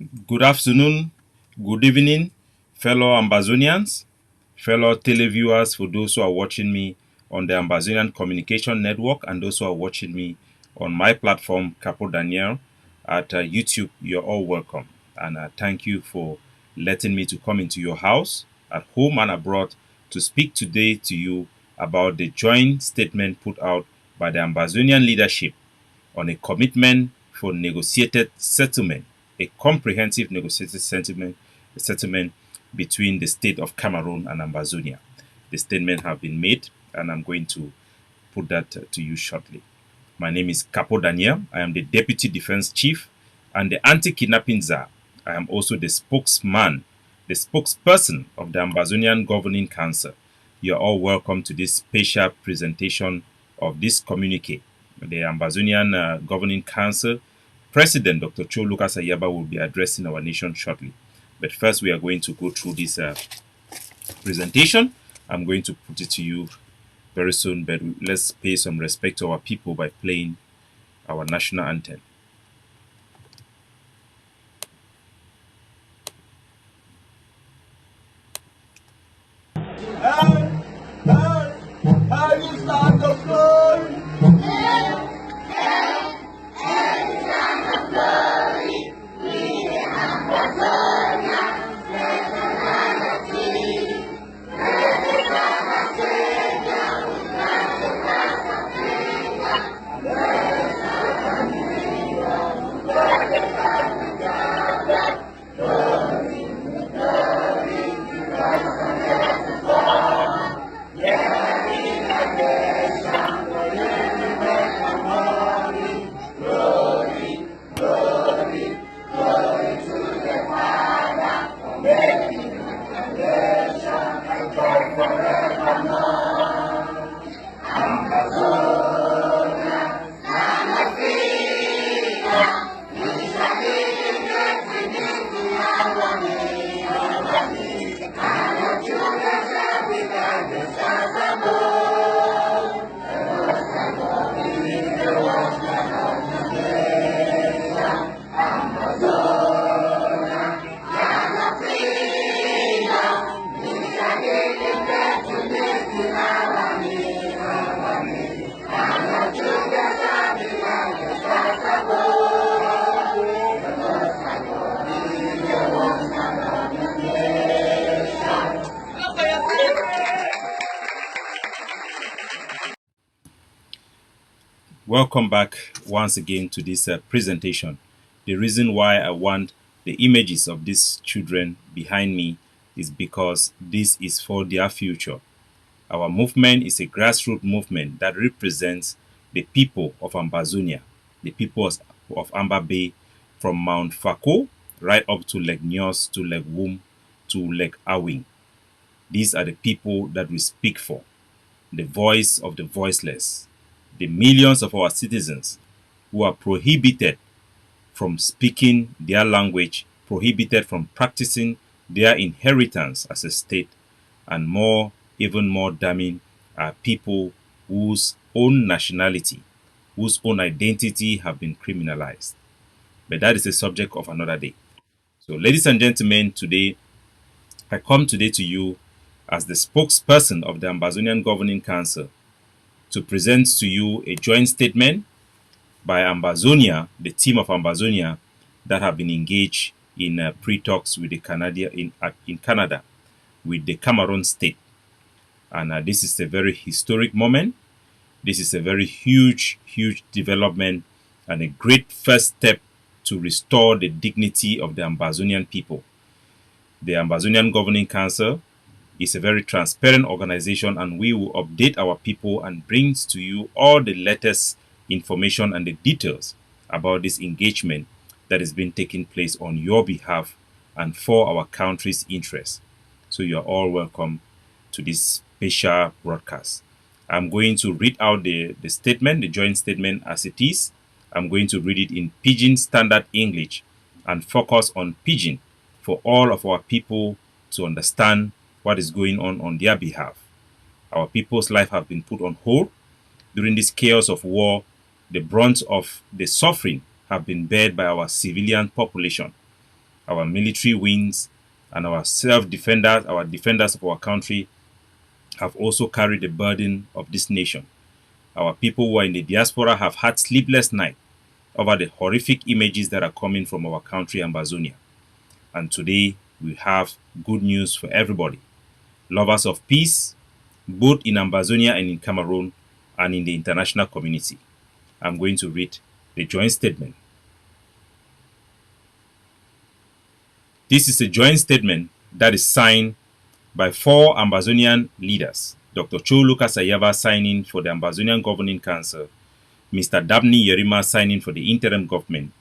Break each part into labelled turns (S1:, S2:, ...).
S1: Good afternoon, good evening, fellow Ambazonians, fellow televiewers, for those who are watching me on the Ambazonian Communication Network and those who are watching me on my platform, Capo Daniel, at YouTube. You're all welcome. And thank you for letting me to come into your house, at home and abroad, to speak today to you about the joint statement put out by the Ambazonian leadership on a commitment for negotiated settlement, a comprehensive negotiated settlement between the state of Cameroon and Ambazonia. The statement have been made, and I'm going to put that to you shortly. My name is Capo Daniel. I am the Deputy Defense Chief and the Anti-Kidnapping Czar. I am also the spokesman, the spokesperson of the Ambazonian Governing Council. You are all welcome to this special presentation of this communique. The Ambazonian Governing Council President Dr. Cho Lucas Ayaba will be addressing our nation shortly. But first, we are going to go through this presentation. I'm going to put it to you very soon, but let's pay some respect to our people by playing our national anthem. Welcome back once again to this presentation. The reason why I want the images of these children behind me is because this is for their future. Our movement is a grassroots movement that represents the people of Ambazonia, the people of Amba Bay, from Mount Fako right up to Lake Nyos, to Lake Wum, to Lake Awing. These are the people that we speak for, the voice of the voiceless, the millions of our citizens who are prohibited from speaking their language, prohibited from practicing their inheritance as a state, and even more damning, are people whose own nationality, whose own identity have been criminalized. But that is a subject of another day. So, ladies and gentlemen, today, I come today to you as the spokesperson of the Ambazonian Governing Council to present to you a joint statement by Ambazonia, the team of Ambazonia that have been engaged in pre-talks with the in Canada with the Cameroon state. And this is a very historic moment. This is a very huge development and a great first step to restore the dignity of the Ambazonian people. The Ambazonian Governing Council is a very transparent organization, and we will update our people and bring to you all the latest information and the details about this engagement that has been taking place on your behalf and for our country's interests. So you are all welcome to this special broadcast. I'm going to read out the statement, the joint statement as it is. I'm going to read it in Pidgin Standard English and focus on Pidgin for all of our people to understand what is going on their behalf. Our people's life have been put on hold. During this chaos of war, the brunt of the suffering have been borne by our civilian population. our military wings, and our self-defenders, our defenders of our country, have also carried the burden of this nation. Our people who are in the diaspora have had sleepless nights over the horrific images that are coming from our country, Ambazonia. And today, we have good news for everybody. Lovers of peace, both in Ambazonia and in Cameroon, and in the international community. I'm going to read the joint statement. This is a joint statement that is signed by 4 Ambazonian leaders. Dr. Cho Lucas Ayaba signing for the Ambazonian Governing Council, Mr. Dabney Yerima signing for the interim government,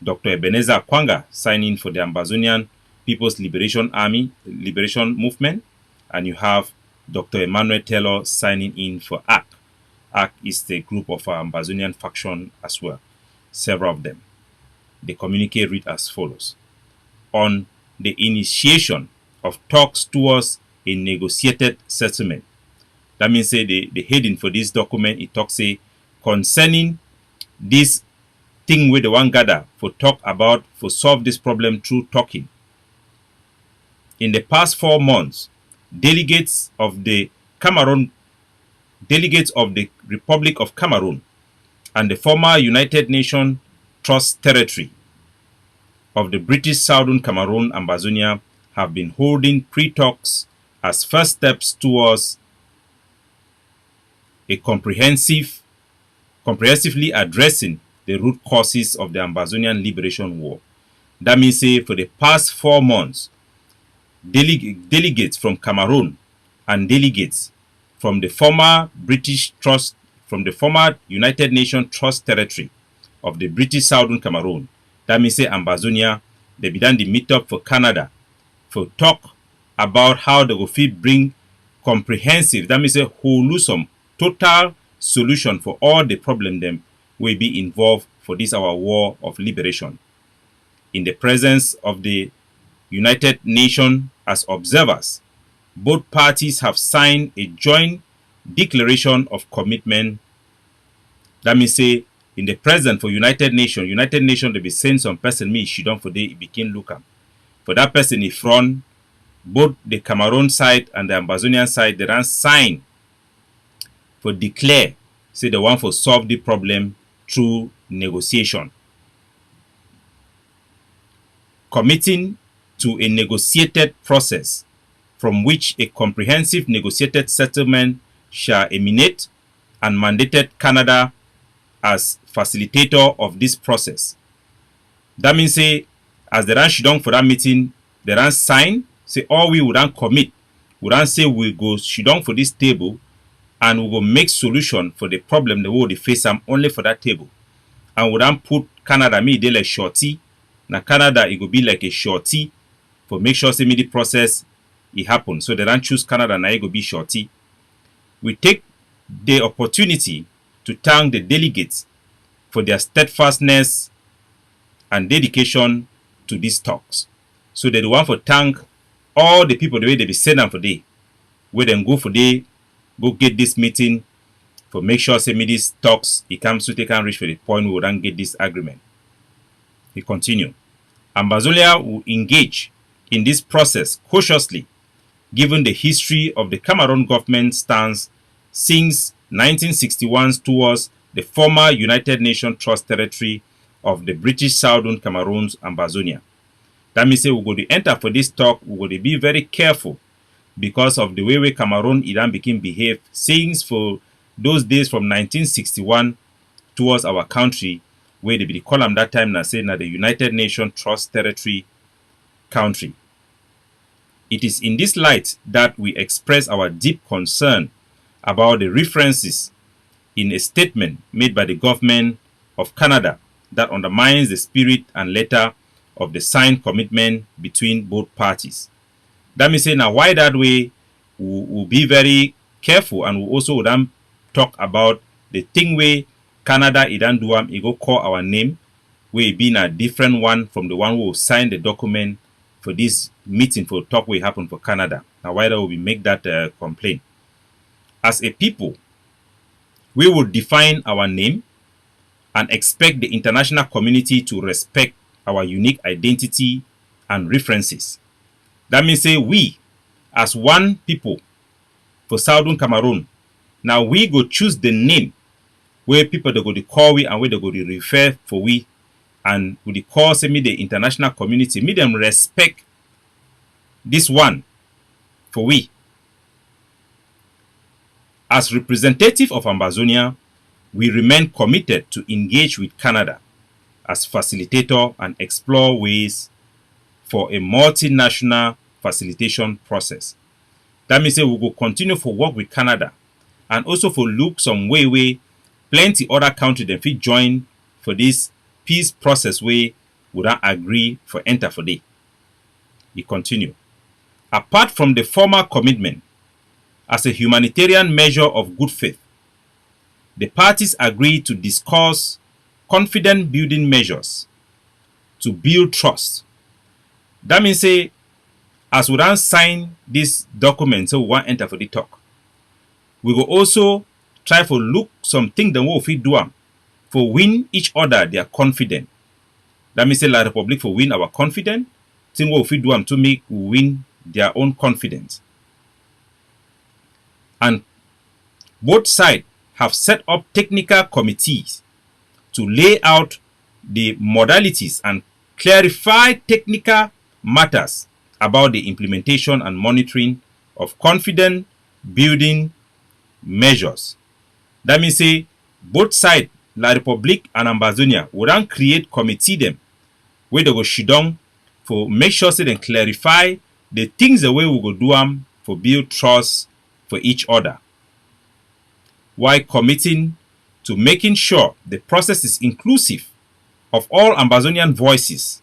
S1: Dr. Ebenezer Kwanga signing for the Ambazonian People's Liberation Army, Liberation Movement, and you have Dr. Emmanuel Taylor signing in for ACT. ACT is the group of Ambazonian faction as well, several of them. The communique read as follows. On the initiation of talks towards a negotiated settlement. That means the heading for this document, it talks concerning this thing with the one gather for talk about, for solve this problem through talking. In the past 4 months, delegates of the Republic of Cameroon and the former United Nations Trust Territory of the British Southern Cameroon, Ambazonia, have been holding pre-talks as first steps towards a comprehensively addressing the root causes of the Ambazonian Liberation War. That means for the past 4 months, delegates from Cameroon and delegates from the former United Nations Trust Territory of the British Southern Cameroon, that means Ambazonia, they began the meet up for Canada for talk about how they will bring comprehensive, that means a wholesome, total solution for all the problem them will be involved for this our war of liberation. In the presence of the United Nations as observers, both parties have signed a joint declaration of commitment. That means in the presence for United Nations they be send some person me she don't for they begin look up. For that person in front, both the Cameroon side and the Ambazonian side, they don't sign for declare, say the one for solve the problem through negotiation. Committing to a negotiated process from which a comprehensive negotiated settlement shall emanate, and mandated Canada as facilitator of this process. That means as they ran down for that meeting, they ran sign, say all we would commit, we would say we go down for this table and we will make solution for the problem the world face only for that table. And we would put Canada me they like shorty. Now Canada it will be like a shorty for make sure say me the process it happen. So they don't choose Canada now it will be shorty. We take the opportunity to thank the delegates for their steadfastness and dedication to these talks. So they want to thank all the people the way they be sent them for day, where them go for day, go get this meeting for make sure say me these talks it comes to take and reach for the point we will then get this agreement. He continue. Ambazonia will engage in this process cautiously, given the history of the Cameroon government stance since 1961 towards the former United Nations Trust Territory of the British Southern Cameroon's Ambazonia. That means we go to enter for this talk, we go to be very careful because of the way Cameroon Iran became behave since for those days from 1961 towards our country, where they be call them that time now say now the United Nations Trust Territory country. It is in this light that we express our deep concern about the references in a statement made by the government of Canada that undermines the spirit and letter of the signed commitment between both parties. That means say now why that way we'll be very careful, and we also would talk about the thing where Canada it don't do it go call our name, where it been a different one from the one who signed the document for this meeting for talk will happen for Canada. Now why that we make that complaint? As a people, we will define our name and expect the international community to respect our unique identity and references. That means say we, as one people for Southern Cameroon, now we go choose the name where people they go to call we and where they go to refer for we, and with the call say me the international community, me them respect this one for we. As representative of Ambazonia, we remain committed to engage with Canada as facilitator and explore ways for a multinational facilitation process. That means say we will continue for work with Canada and also for look some way plenty other countries dem fit join for this peace process wey we don agree for enter for day. E continue. Apart from the formal commitment, as a humanitarian measure of good faith, the parties agreed to discuss confidence building measures to build trust. That means say as we don sign this document so we wan enter for the talk, we go also try for look some things dem wey we fit do am for win each other their confidence. That means say La Republic for win our confidence, thing wey we fit do am to make we win their own confidence. And both sides have set up technical committees to lay out the modalities and clarify technical matters about the implementation and monitoring of confidence building measures. That means say both sides, La Republic and Ambazonia, would then create committee them where they go sit down for make sure say they clarify the things the way we go do them for build trust for each other, while committing to making sure the process is inclusive of all Ambazonian voices.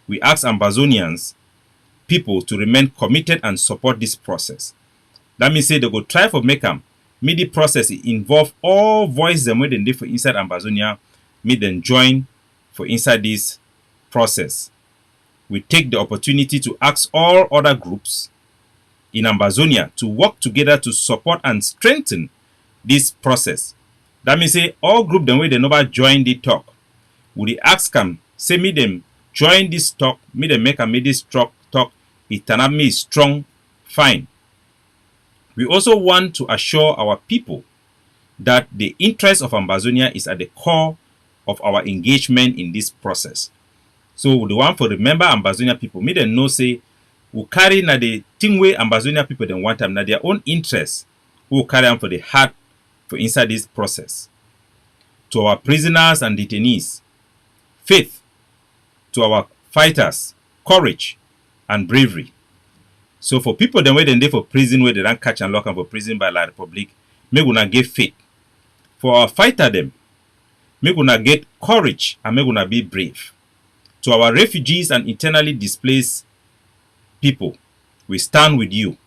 S1: We ask Ambazonians people to remain committed and support this process. That means say they go try for make them the process involve all voices them wey dem dey for inside Ambazonia, make them join for inside this process. We take the opportunity to ask all other groups in Ambazonia to work together to support and strengthen this process. That means say all group them wey they never join the talk, we ask them say me them join this talk, me them make this talk it can me strong, fine. We also want to assure our people that the interest of Ambazonia is at the core of our engagement in this process. So we want to remember Ambazonia people, me them know say we carry na the thing way Ambazonia people then want them na their own interest, we will carry them for the heart for inside this process. To our prisoners and detainees, faith. To our fighters, courage and bravery. So for people then where they dey for prison where they don't catch and lock them for prison by La Republic, make una get faith. For our fighter them, make una get courage and make una be brave. To our refugees and internally displaced people, we stand with you.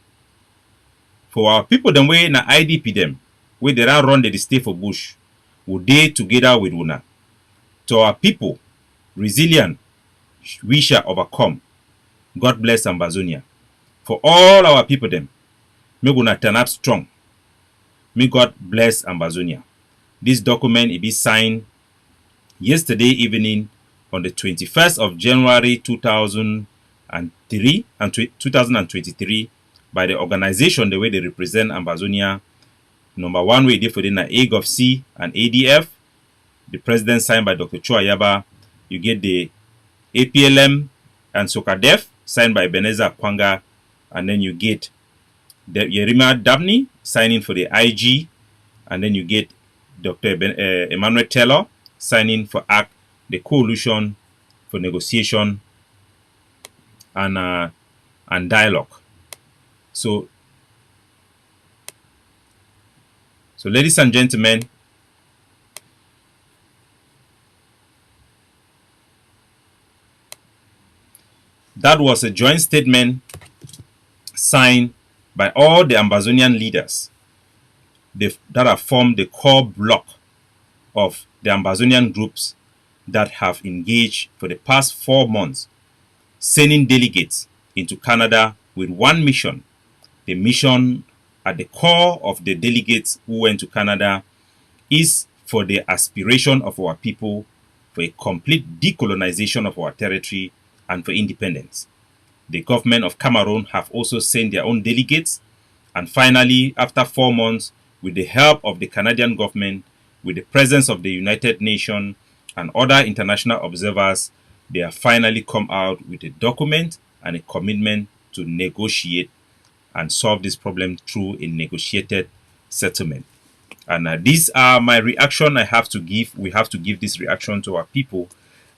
S1: For our people them way na IDP them, where they don't run the stay for bush, we dey together with una. To our people, resilient, we shall overcome. God bless Ambazonia. For all our people them, may una turn up strong. May God bless Ambazonia. This document it be signed yesterday evening on the 21st of January 2023 by the organization the way they represent Ambazonia. Number one way they for the AGOFC and ADF. The president signed by Dr. Chua Yaba. You get the APLM and Sokadef signed by Beneza Kwanga, and then you get the Yerima Dabney signing for the IG, and then you get Dr. Emmanuel Taylor signing for ACT, the Coalition for Negotiation and Dialogue. So ladies and gentlemen, that was a joint statement signed by all the Ambazonian leaders that have formed the core bloc of the Ambazonian groups that have engaged for the past 4 months, sending delegates into Canada with one mission. The mission at the core of the delegates who went to Canada is for the aspiration of our people for a complete decolonization of our territory and for independence. The government of Cameroon have also sent their own delegates. And finally, after 4 months, with the help of the Canadian government, with the presence of the United Nations and other international observers, they have finally come out with a document and a commitment to negotiate and solve this problem through a negotiated settlement. And these are my reaction I have to give. We have to give this reaction to our people.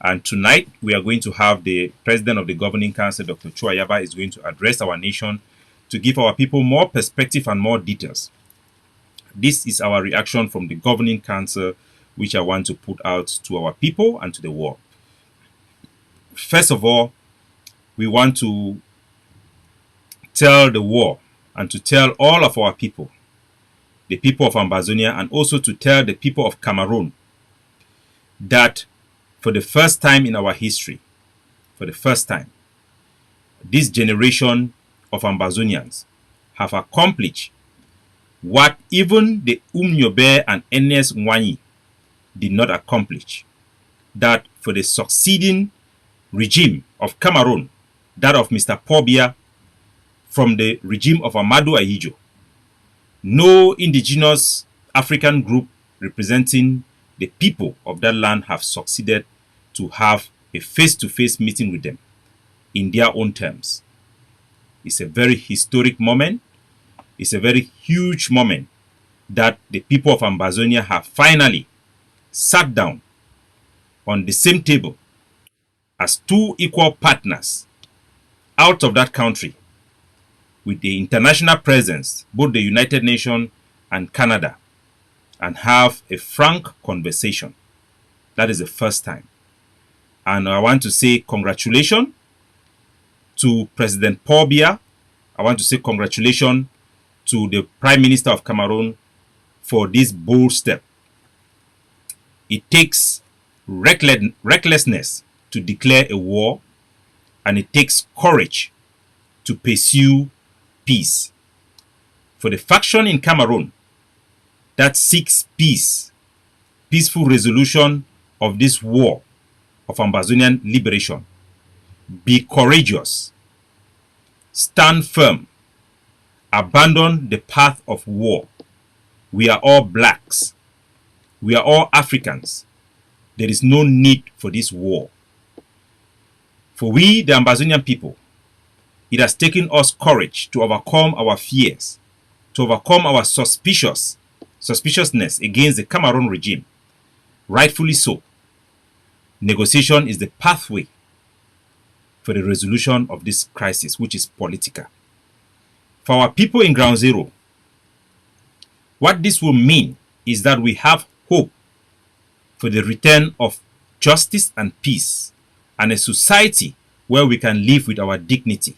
S1: And tonight, we are going to have the President of the Governing Council, Dr. Chuayaba, is going to address our nation to give our people more perspective and more details. This is our reaction from the Governing Council, which I want to put out to our people and to the world. First of all, we want to tell the world and to tell all of our people, the people of Ambazonia, and also to tell the people of Cameroon that for the first time in our history, for the first time, this generation of Ambazonians have accomplished what even the Umnyobe and Ernest Nwanyi did not accomplish. That for the succeeding regime of Cameroon, that of Mr. Paul Biya, from the regime of Amadou Ahidjo, no indigenous African group representing the people of that land have succeeded to have a face-to-face meeting with them in their own terms. It's a very historic moment. It's a very huge moment that the people of Ambazonia have finally sat down on the same table as two equal partners out of that country with the international presence, both the United Nations and Canada, and have a frank conversation. That is the first time. And I want to say congratulations to President Paul Biya. I want to say congratulations to the Prime Minister of Cameroon for this bold step. It takes recklessness to declare a war, and it takes courage to pursue peace. For the faction in Cameroon that seeks peace, peaceful resolution of this war of Ambazonian liberation, be courageous, stand firm, abandon the path of war. We are all blacks. We are all Africans. There is no need for this war. For we, the Ambazonian people, it has taken us courage to overcome our fears, to overcome our suspiciousness against the Cameroon regime. Rightfully so. Negotiation is the pathway for the resolution of this crisis, which is political. For our people in Ground Zero, what this will mean is that we have hope for the return of justice and peace, and a society where we can live with our dignity,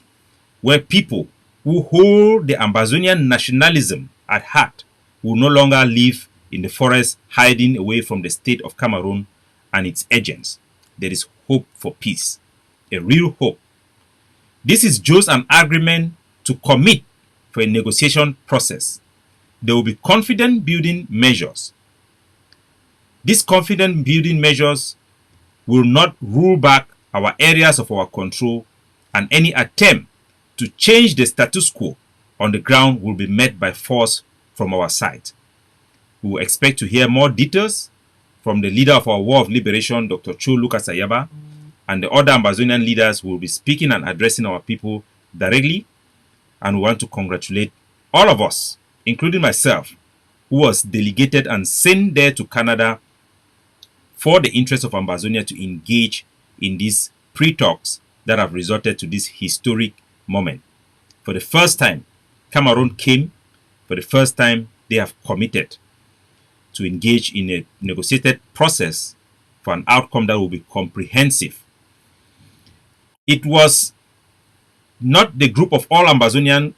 S1: where people who hold the Ambazonian nationalism at heart will no longer live in the forest hiding away from the state of Cameroon and its agents. There is hope for peace, a real hope. This is just an agreement to commit for a negotiation process. There will be confidence building measures. These confidence building measures will not rule back our areas of our control, and any attempt to change the status quo on the ground will be met by force from our side. We will expect to hear more details from the leader of our War of Liberation, Dr. Cho Lucas Ayaba, and the other Ambazonian leaders who will be speaking and addressing our people directly. And we want to congratulate all of us, including myself, who was delegated and sent there to Canada for the interest of Ambazonia to engage in these pre-talks that have resulted to this historic moment. For the first time, Cameroon came. For the first time, they have committed to engage in a negotiated process for an outcome that will be comprehensive. It was not the group of all Ambazonian,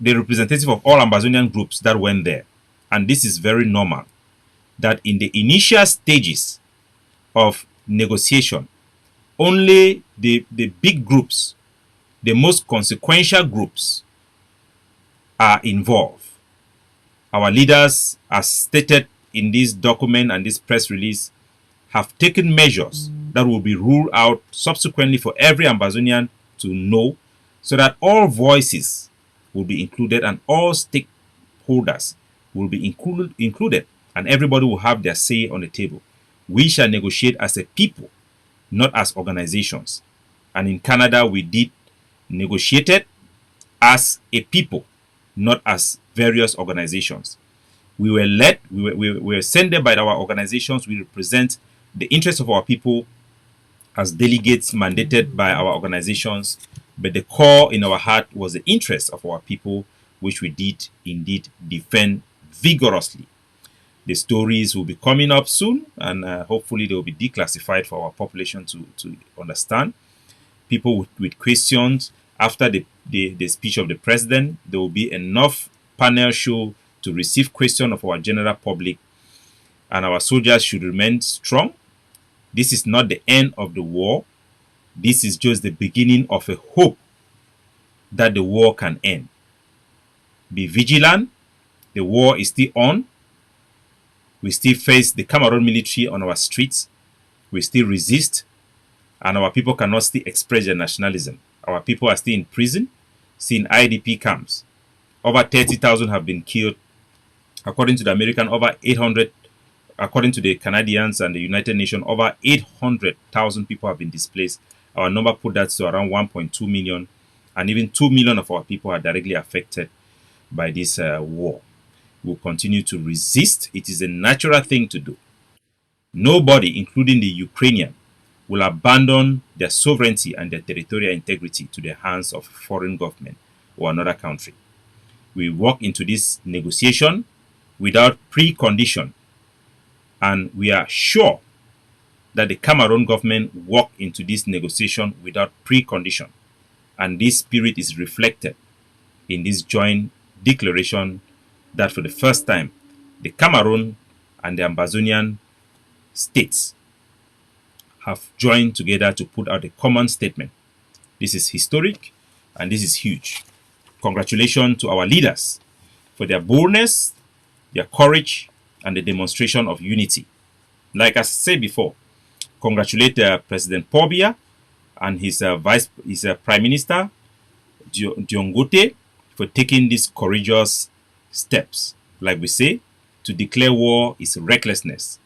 S1: the representative of all Ambazonian groups that went there. And this is very normal, that in the initial stages of negotiation, only the big groups, the most consequential groups are involved. Our leaders, as stated in this document and this press release, have taken measures that will be ruled out subsequently for every Ambazonian to know, so that all voices will be included and all stakeholders will be included, and everybody will have their say on the table. We shall negotiate as a people, not as organizations. And in Canada, we did negotiated as a people, not as various organizations. We were led, we were sent there by our organizations. We represent the interests of our people as delegates mandated by our organizations, but the core in our heart was the interest of our people, which we did indeed defend vigorously. The stories will be coming up soon, and hopefully they will be declassified for our population to understand. People with questions after the speech of the president, there will be enough panel show to receive questions of our general public, and our soldiers should remain strong. This is not the end of the war. This is just the beginning of a hope that the war can end. Be vigilant. The war is still on. We still face the Cameroon military on our streets. We still resist. And our people cannot still express their nationalism. Our people are still in prison, still in IDP camps. Over 30,000 have been killed. According to the American, over 800. According to the Canadians and the United Nations, over 800,000 people have been displaced. Our number put that to around 1.2 million. And even 2 million of our people are directly affected by this war. We'll continue to resist. It is a natural thing to do. Nobody, including the Ukrainian, will abandon their sovereignty and their territorial integrity to the hands of a foreign government or another country. We walk into this negotiation without precondition, and we are sure that the Cameroon government walk into this negotiation without precondition, and this spirit is reflected in this joint declaration that for the first time the Cameroon and the Ambazonian states have joined together to put out a common statement. This is historic and this is huge. Congratulations to our leaders for their boldness, their courage, and the demonstration of unity. Like I said before, congratulate President Pobia and his Prime Minister Diongote for taking these courageous steps. Like we say, to declare war is recklessness,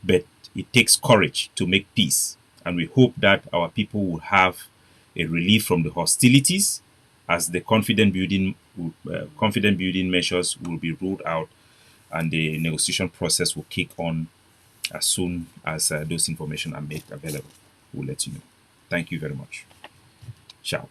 S1: but it takes courage to make peace. And we hope that our people will have a relief from the hostilities as the confidence building measures will be ruled out and the negotiation process will kick on as soon as those information are made available. We'll let you know. Thank you very much. Ciao.